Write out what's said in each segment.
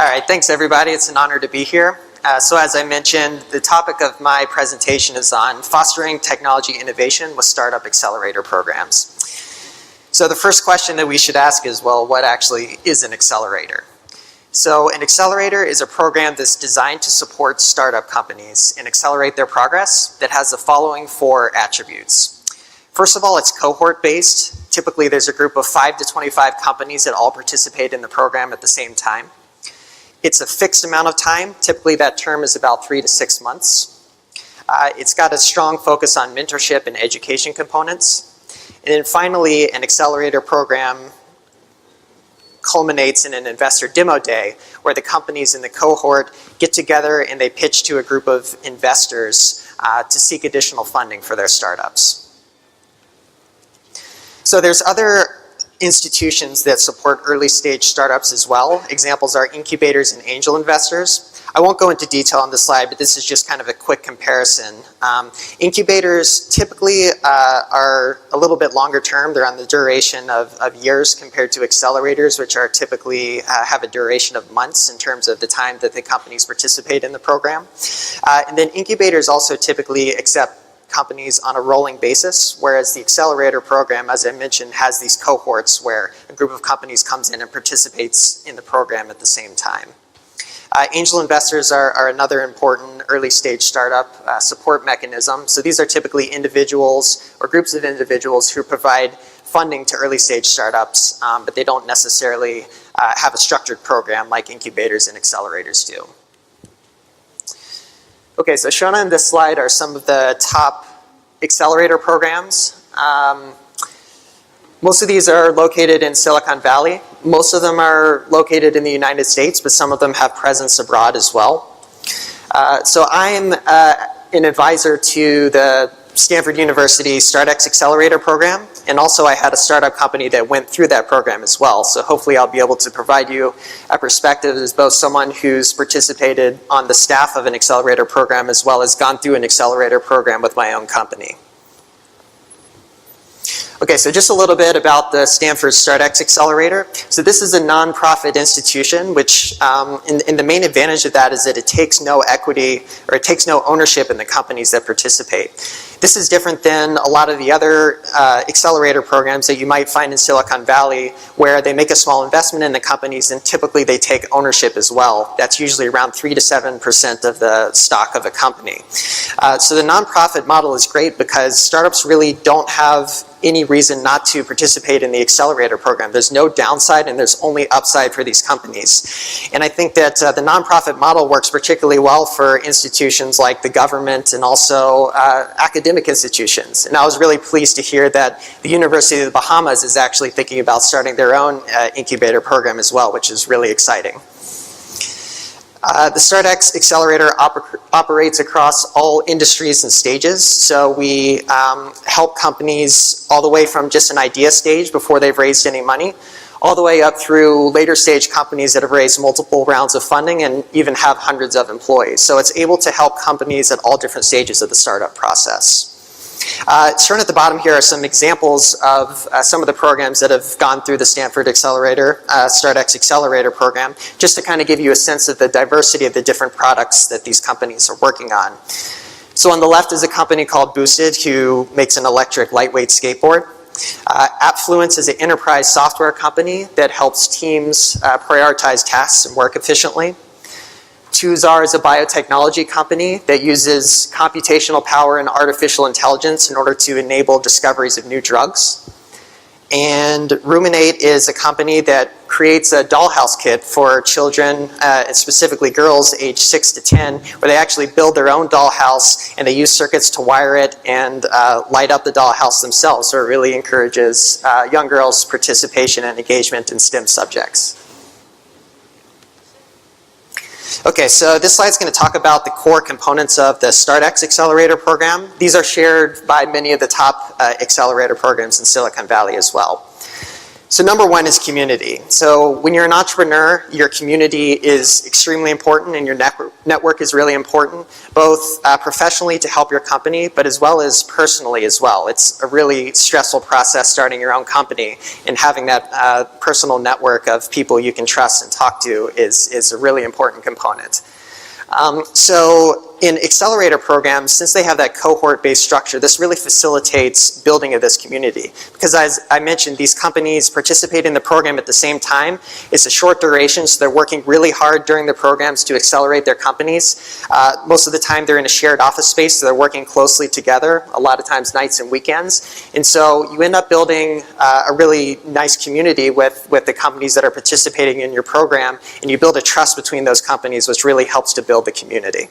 All right, thanks everybody. It's an honor to be here. So as I mentioned, the topic of my presentation is on fostering technology innovation with startup accelerator programs. So the first question that we should ask is, well, what actually is an accelerator? So an accelerator is a program that's designed to support startup companies and accelerate their progress that has the following 4 attributes. First of all, it's cohort-based. Typically, there's a group of 5 to 25 companies that all participate in the program at the same time. It's a fixed amount of time. Typically, that term is about 3 to 6 months. It's got a strong focus on mentorship and education components. And then finally, an accelerator program culminates in an investor demo day where the companies in the cohort get together and they pitch to a group of investors to seek additional funding for their startups. So there's other institutions that support early stage startups as well. Examples are incubators and angel investors. I won't go into detail on this slide, but this is just kind of a quick comparison. Incubators typically are a little bit longer term. They're on the duration of years compared to accelerators, which are typically have a duration of months in terms of the time that the companies participate in the program. And then incubators also typically accept companies on a rolling basis, whereas the accelerator program, as I mentioned, has these cohorts where a group of companies comes in and participates in the program at the same time. Angel investors are another important early stage startup support mechanism. So these are typically individuals or groups of individuals who provide funding to early stage startups, but they don't necessarily have a structured program like incubators and accelerators do. Okay, so shown on this slide are some of the top accelerator programs. Most of these are located in Silicon Valley. Most of them are located in the United States, but some of them have presence abroad as well. So I'm an advisor to the Stanford University Startx Accelerator program, and also I had a startup company that went through that program as well. So hopefully I'll be able to provide you a perspective as both someone who's participated on the staff of an accelerator program as well as gone through an accelerator program with my own company. Okay, so just a little bit about the Stanford Startx Accelerator. So this is a nonprofit institution, which, and the main advantage of that is that it takes no equity or it takes no ownership in the companies that participate. This is different than a lot of the other accelerator programs that you might find in Silicon Valley, where they make a small investment in the companies and typically they take ownership as well. That's usually around 3 to 7% of the stock of a company. So the nonprofit model is great because startups really don't have any reason not to participate in the accelerator program. There's no downside and there's only upside for these companies. And I think that the nonprofit model works particularly well for institutions like the government and also academic institutions. And I was really pleased to hear that the University of the Bahamas is actually thinking about starting their own incubator program as well, which is really exciting. The Startx Accelerator operates across all industries and stages. So we help companies all the way from just an idea stage before they've raised any money, all the way up through later stage companies that have raised multiple rounds of funding and even have hundreds of employees. So it's able to help companies at all different stages of the startup process. Shown at the bottom here are some examples of some of the programs that have gone through the Stanford Accelerator, Startx Accelerator program, just to kind of give you a sense of the diversity of the different products that these companies are working on. So on the left is a company called Boosted, who makes an electric lightweight skateboard. Appfluence is an enterprise software company that helps teams prioritize tasks and work efficiently. Tuzar is a biotechnology company that uses computational power and artificial intelligence in order to enable discoveries of new drugs. And Ruminate is a company that creates a dollhouse kit for children, specifically girls aged 6 to 10, where they actually build their own dollhouse and they use circuits to wire it and light up the dollhouse themselves. So it really encourages young girls' participation and engagement in STEM subjects. Okay, so this slide is going to talk about the core components of the StartX Accelerator program. These are shared by many of the top accelerator programs in Silicon Valley as well. So number one is community. So when you're an entrepreneur, your community is extremely important and your network is really important, both professionally to help your company, but as well as personally as well. It's a really stressful process starting your own company, and having that personal network of people you can trust and talk to is a really important component. So in accelerator programs, since they have that cohort-based structure, this really facilitates building of this community. Because as I mentioned, these companies participate in the program at the same time. It's a short duration, so they're working really hard during the programs to accelerate their companies. Most of the time they're in a shared office space, so they're working closely together, a lot of times nights and weekends. And so you end up building a really nice community with the companies that are participating in your program, and you build a trust between those companies, which really helps to build the community.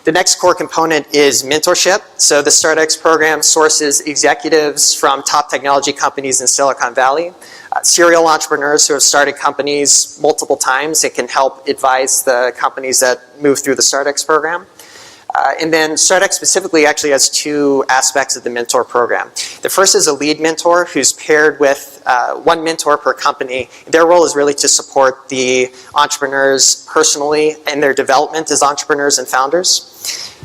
The next core component is mentorship. So the Startx program sources executives from top technology companies in Silicon Valley, serial entrepreneurs who have started companies multiple times and can help advise the companies that move through the Startx program. And then Startx specifically actually has two aspects of the mentor program. The first is a lead mentor who's paired with one mentor per company. Their role is really to support the entrepreneurs personally in their development as entrepreneurs and founders.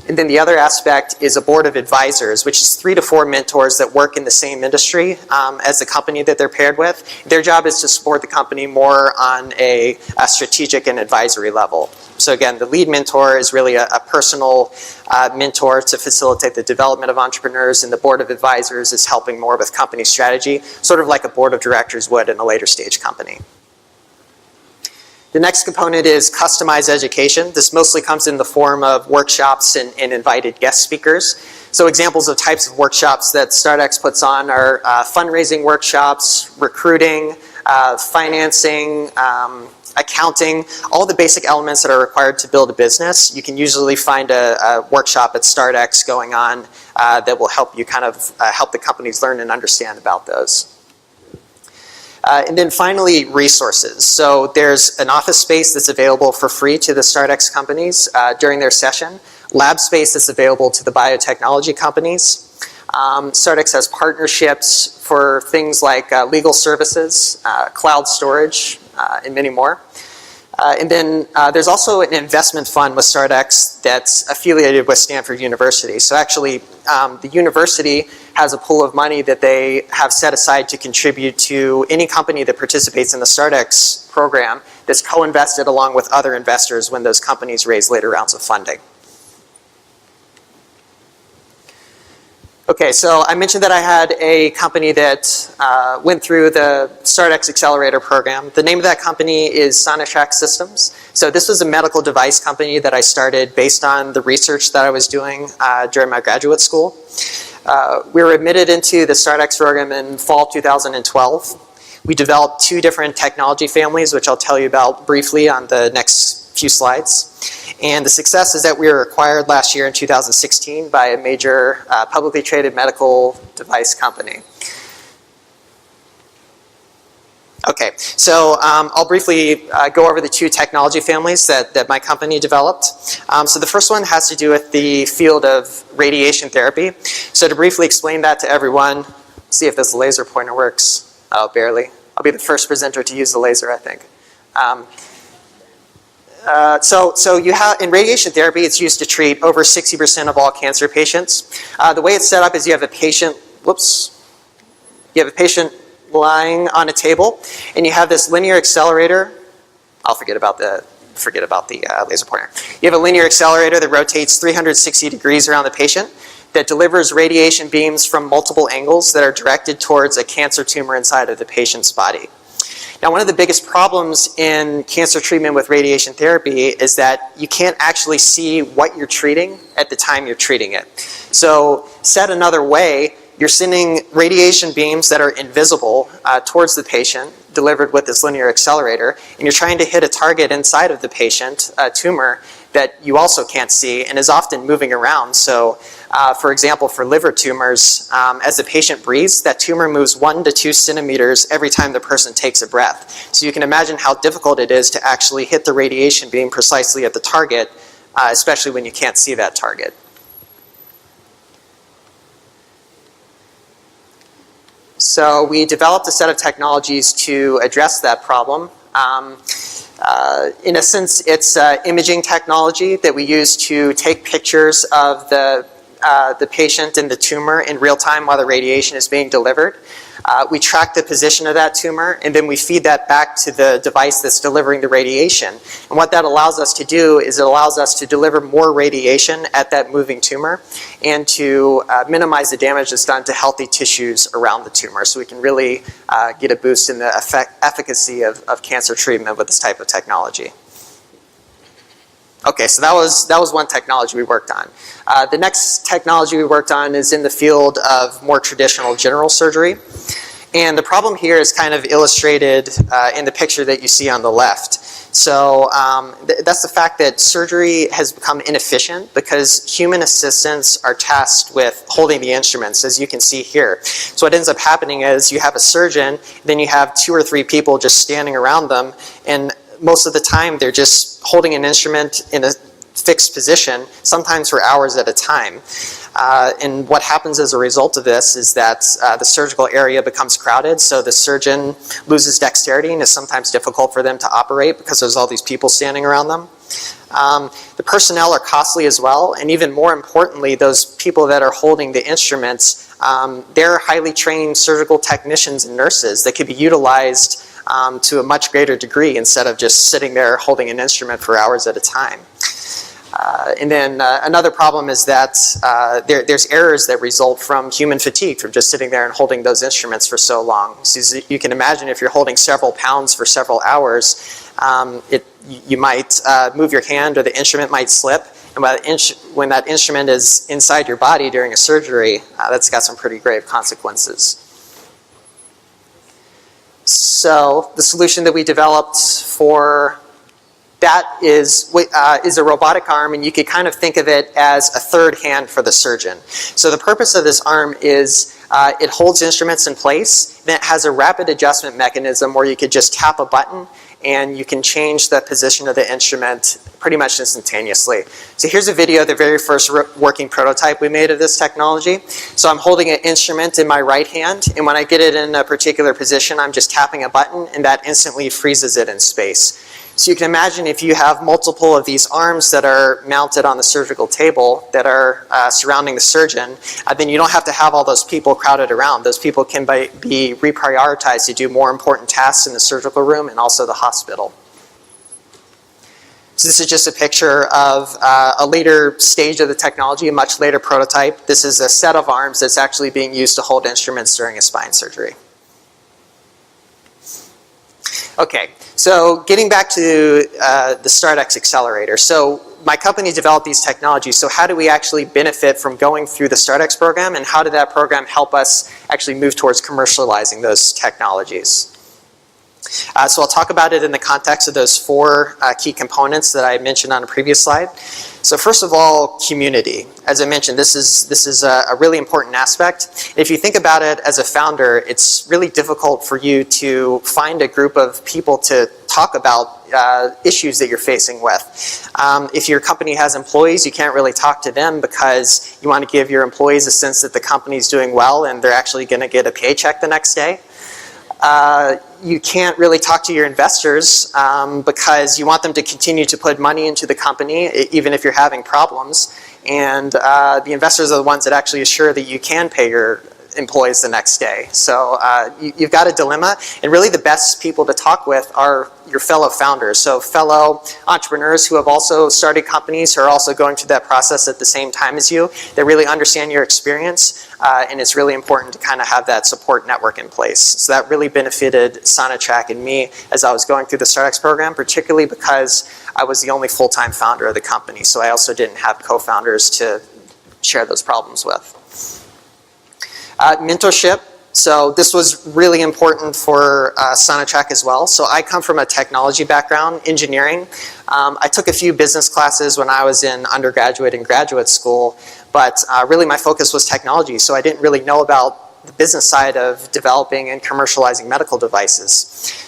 And then the other aspect is a board of advisors, which is 3 to 4 mentors that work in the same industry as the company that they're paired with. Their job is to support the company more on a strategic and advisory level. So again, the lead mentor is really a personal mentor to facilitate the development of entrepreneurs, and the board of advisors is helping more with company strategy, sort of like a board of directors would in a later stage company. The next component is customized education. This mostly comes in the form of workshops and invited guest speakers. So examples of types of workshops that Startx puts on are fundraising workshops, recruiting, financing, accounting, all the basic elements that are required to build a business. You can usually find a workshop at Startx going on that will help you kind of help the companies learn and understand about those. And then finally, resources. So there's an office space that's available for free to the Startx companies during their session. Lab space that's available to the biotechnology companies. Startx has partnerships for things like legal services, cloud storage, and many more. And then there's also an investment fund with Startx that's affiliated with Stanford University. So actually, the university has a pool of money that they have set aside to contribute to any company that participates in the Startx program that's co-invested along with other investors when those companies raise later rounds of funding. Okay, so I mentioned that I had a company that went through the Startx Accelerator program. The name of that company is Sonatrach Systems. So this was a medical device company that I started based on the research that I was doing during my graduate school. We were admitted into the Startx program in fall 2012. We developed 2 different technology families, which I'll tell you about briefly on the next few slides. And the success is that we were acquired last year in 2016 by a major publicly traded medical device company. Okay, so I'll briefly go over the 2 technology families that my company developed. So the first one has to do with the field of radiation therapy. So to briefly explain that to everyone, see if this laser pointer works. Oh, barely. I'll be the first presenter to use the laser, I think. So you have, in radiation therapy, it's used to treat over 60% of all cancer patients. The way it's set up is you have a patient, you have a patient lying on a table, and you have this linear accelerator. I'll forget about the laser pointer. You have a linear accelerator that rotates 360 degrees around the patient that delivers radiation beams from multiple angles that are directed towards a cancer tumor inside of the patient's body. Now, one of the biggest problems in cancer treatment with radiation therapy is that you can't actually see what you're treating at the time you're treating it. So, said another way, you're sending radiation beams that are invisible towards the patient, delivered with this linear accelerator, and you're trying to hit a target inside of the patient, a tumor, that you also can't see and is often moving around. So, for example, for liver tumors, as the patient breathes, that tumor moves 1 to 2 centimeters every time the person takes a breath. So you can imagine how difficult it is to actually hit the radiation beam precisely at the target, especially when you can't see that target. So we developed a set of technologies to address that problem. In a sense, it's imaging technology that we use to take pictures of the patient and the tumor in real time while the radiation is being delivered. We track the position of that tumor, and then we feed that back to the device that's delivering the radiation. And what that allows us to do is it allows us to deliver more radiation at that moving tumor and to minimize the damage that's done to healthy tissues around the tumor. So we can really get a boost in the efficacy of cancer treatment with this type of technology. Okay, so that was one technology we worked on. The next technology we worked on is in the field of more traditional general surgery. And the problem here is kind of illustrated in the picture that you see on the left. So that's the fact that surgery has become inefficient because human assistants are tasked with holding the instruments, as you can see here. So what ends up happening is you have a surgeon, then you have 2 or 3 people just standing around them, and most of the time they're just holding an instrument in a fixed position, sometimes for hours at a time. And what happens as a result of this is that the surgical area becomes crowded, so the surgeon loses dexterity and it's sometimes difficult for them to operate because there's all these people standing around them. The personnel are costly as well, and even more importantly, those people that are holding the instruments, they're highly trained surgical technicians and nurses that could be utilized to a much greater degree instead of just sitting there holding an instrument for hours at a time. And then another problem is that there's errors that result from human fatigue, from just sitting there and holding those instruments for so long. So you can imagine if you're holding several pounds for several hours, you might move your hand or the instrument might slip. And when that instrument is inside your body during a surgery, that's got some pretty grave consequences. So the solution that we developed for that is a robotic arm, and you could kind of think of it as a third hand for the surgeon. So the purpose of this arm is it holds instruments in place, then it has a rapid adjustment mechanism where you could just tap a button and you can change the position of the instrument pretty much instantaneously. So here's a video of the very first working prototype we made of this technology. So I'm holding an instrument in my right hand, and when I get it in a particular position, I'm just tapping a button and that instantly freezes it in space. So you can imagine if you have multiple of these arms that are mounted on the surgical table that are surrounding the surgeon, then you don't have to have all those people crowded around. Those people can be reprioritized to do more important tasks in the surgical room and also the hospital. So this is just a picture of a later stage of the technology, a much later prototype. This is a set of arms that's actually being used to hold instruments during a spine surgery. Okay, so getting back to the Startx Accelerator. So my company developed these technologies, so how do we actually benefit from going through the Startx program, and how did that program help us actually move towards commercializing those technologies? So I'll talk about it in the context of those 4 key components that I mentioned on a previous slide. So first of all, community. As I mentioned, this is a really important aspect. If you think about it as a founder, it's really difficult for you to find a group of people to talk about issues that you're facing with. If your company has employees, you can't really talk to them because you want to give your employees a sense that the company's doing well and they're actually going to get a paycheck the next day. You can't really talk to your investors because you want them to continue to put money into the company even if you're having problems, and the investors are the ones that actually assure that you can pay your employees the next day. So you've got a dilemma, and really the best people to talk with are your fellow founders. So fellow entrepreneurs who have also started companies, who are also going through that process at the same time as you, that really understand your experience, and it's really important to kind of have that support network in place. So that really benefited Sonatrach and me as I was going through the StarX program, particularly because I was the only full-time founder of the company, so I also didn't have co-founders to share those problems with. Mentorship. So this was really important for Sonatrach as well. So I come from a technology background, engineering. I took a few business classes when I was in undergraduate and graduate school, but really my focus was technology, so I didn't really know about the business side of developing and commercializing medical devices.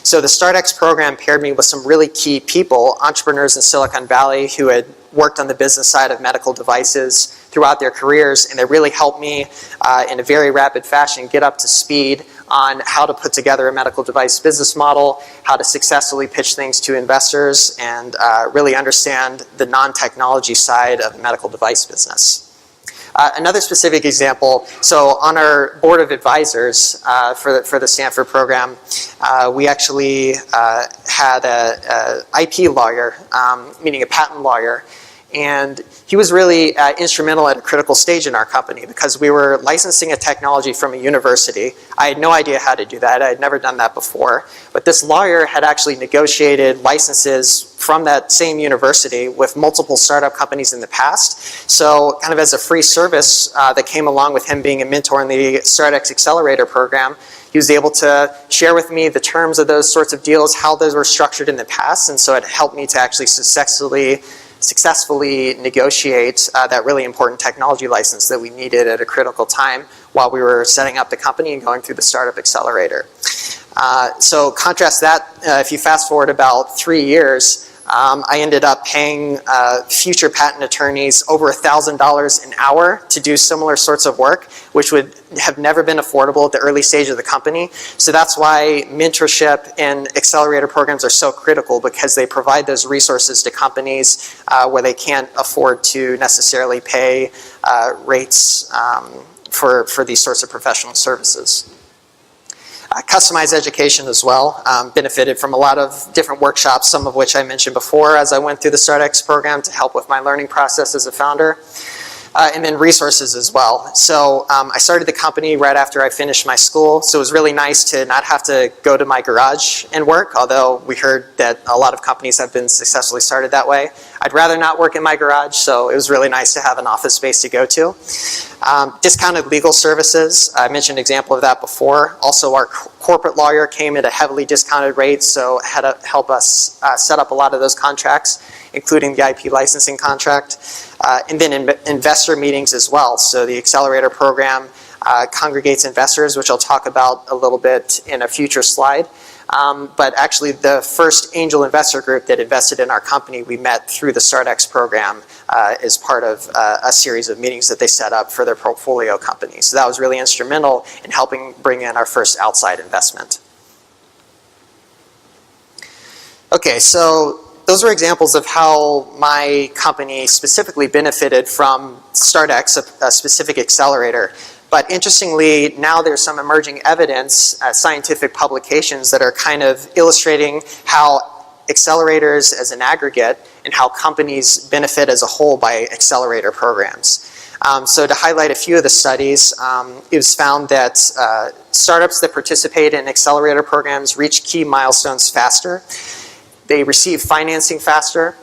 So the StartX program paired me with some really key people, entrepreneurs in Silicon Valley who had worked on the business side of medical devices throughout their careers, and they really helped me in a very rapid fashion get up to speed on how to put together a medical device business model, how to successfully pitch things to investors, and really understand the non-technology side of the medical device business. Another specific example, so on our board of advisors for the Stanford program, we actually had a IP lawyer, meaning a patent lawyer, and he was really instrumental at a critical stage in our company because we were licensing a technology from a university. I had no idea how to do that. I had never done that before. But this lawyer had actually negotiated licenses from that same university with multiple startup companies in the past. So kind of as a free service that came along with him being a mentor in the Startx Accelerator program, he was able to share with me the terms of those sorts of deals, how those were structured in the past, and so it helped me to actually successfully negotiate that really important technology license that we needed at a critical time while we were setting up the company and going through the startup accelerator. So contrast that, if you fast forward about 3 years, I ended up paying future patent attorneys over $1,000 an hour to do similar sorts of work, which would have never been affordable at the early stage of the company. So that's why mentorship and accelerator programs are so critical, because they provide those resources to companies where they can't afford to necessarily pay rates for these sorts of professional services. Customized education as well, benefited from a lot of different workshops, some of which I mentioned before as I went through the StartX program to help with my learning process as a founder. And then resources as well. So I started the company right after I finished my school, so it was really nice to not have to go to my garage and work, although we heard that a lot of companies have been successfully started that way. I'd rather not work in my garage, so it was really nice to have an office space to go to. Discounted legal services, I mentioned an example of that before. Also, our corporate lawyer came at a heavily discounted rate, so had to help us set up a lot of those contracts, including the IP licensing contract. And then investor meetings as well. So the Accelerator program congregates investors, which I'll talk about a little bit in a future slide. But actually the first angel investor group that invested in our company, we met through the StartX program as part of a series of meetings that they set up for their portfolio companies. So that was really instrumental in helping bring in our first outside investment. Okay, so those are examples of how my company specifically benefited from StartX, a specific accelerator. But interestingly, now there's some emerging evidence, scientific publications that are kind of illustrating how accelerators as an aggregate and how companies benefit as a whole by accelerator programs. So to highlight a few of the studies, it was found that startups that participate in accelerator programs reach key milestones faster. They receive financing faster,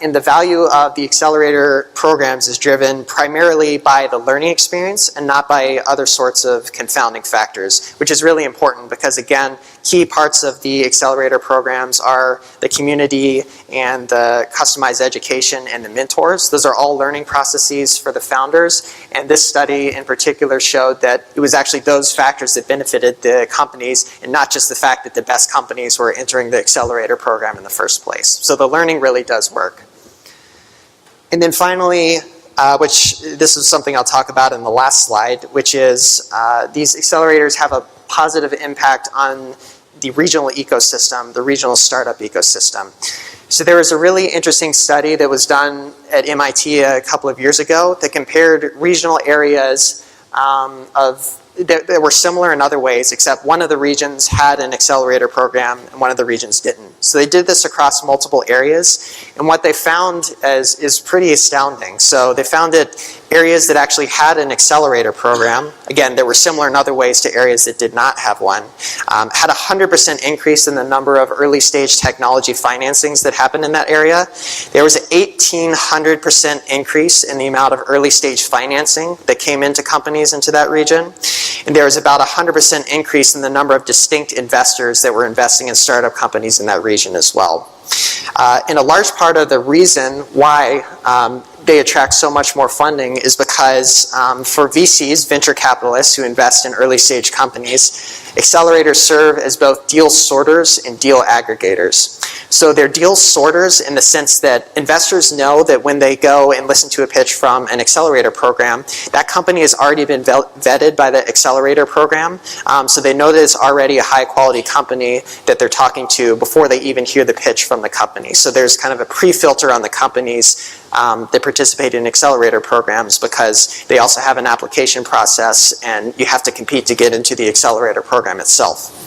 and the value of the accelerator programs is driven primarily by the learning experience and not by other sorts of confounding factors, which is really important because, again, key parts of the accelerator programs are the community and the customized education and the mentors. Those are all learning processes for the founders, and this study in particular showed that it was actually those factors that benefited the companies and not just the fact that the best companies were entering the accelerator program in the first place. So the learning really does work. And then finally, which this is something I'll talk about in the last slide, which is these accelerators have a positive impact on the regional ecosystem, the regional startup ecosystem. So there was a really interesting study that was done at MIT a couple of years ago that compared regional areas that were similar in other ways, except one of the regions had an accelerator program and one of the regions didn't. So they did this across multiple areas, and what they found is pretty astounding. So they found that areas that actually had an accelerator program, again, that were similar in other ways to areas that did not have one, had a 100% increase in the number of early stage technology financings that happened in that area. There was an 1,800% increase in the amount of early stage financing that came into companies into that region. And there was about a 100% increase in the number of distinct investors that were investing in startup companies in that region as well. And a large part of the reason why they attract so much more funding is because for VCs, venture capitalists who invest in early stage companies, accelerators serve as both deal sorters and deal aggregators. So they're deal sorters in the sense that investors know that when they go and listen to a pitch from an accelerator program, that company has already been vetted by the accelerator program. So they know that it's already a high quality company that they're talking to before they even hear the pitch from the company. So there's kind of a pre-filter on the companies that participate in accelerator programs because they also have an application process and you have to compete to get into the accelerator program itself.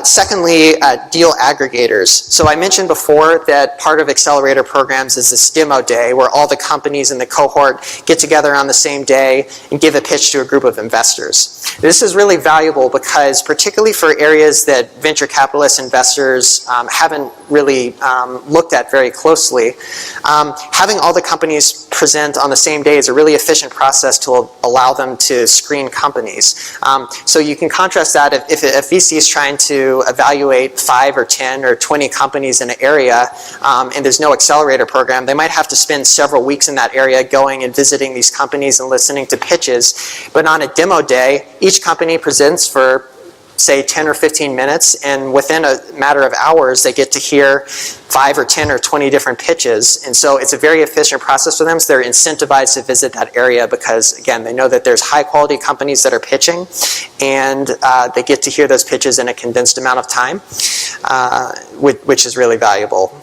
Secondly, deal aggregators. So I mentioned before that part of accelerator programs is this demo day where all the companies in the cohort get together on the same day and give a pitch to a group of investors. This is really valuable because particularly for areas that venture capitalist investors haven't really looked at very closely, having all the companies present on the same day is a really efficient process to allow them to screen companies. So you can contrast that if a VC is trying to evaluate 5 or 10 or 20 companies in an area and there's no accelerator program, they might have to spend several weeks in that area going and visiting these companies and listening to pitches. But on a demo day, each company presents for say 10 or 15 minutes, and within a matter of hours they get to hear 5 or 10 or 20 different pitches, and so it's a very efficient process for them. So they're incentivized to visit that area because again they know that there's high quality companies that are pitching, and they get to hear those pitches in a condensed amount of time, which is really valuable.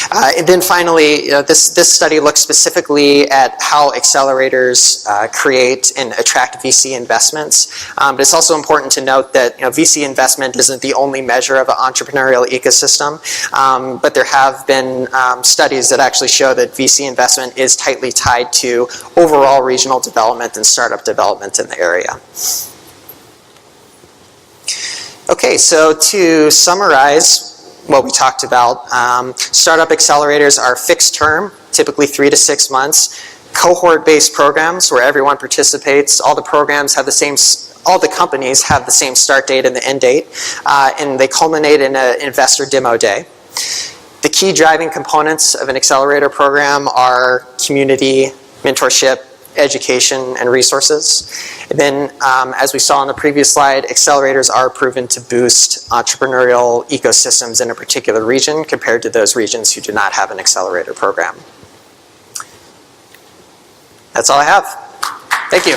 And then finally, this study looks specifically at how accelerators create and attract VC investments. But it's also important to note that VC investment isn't the only measure of an entrepreneurial ecosystem. But there have been studies that actually show that VC investment is tightly tied to overall regional development and startup development in the area. Okay, so to summarize what we talked about, startup accelerators are fixed term, typically 3 to 6 months, cohort-based programs where everyone participates. All the programs have the same, all the companies have the same start date and the end date, and they culminate in an investor demo day. The key driving components of an accelerator program are community, mentorship, education, and resources. And then, as we saw on the previous slide, accelerators are proven to boost entrepreneurial ecosystems in a particular region compared to those regions who do not have an accelerator program. That's all I have. Thank you.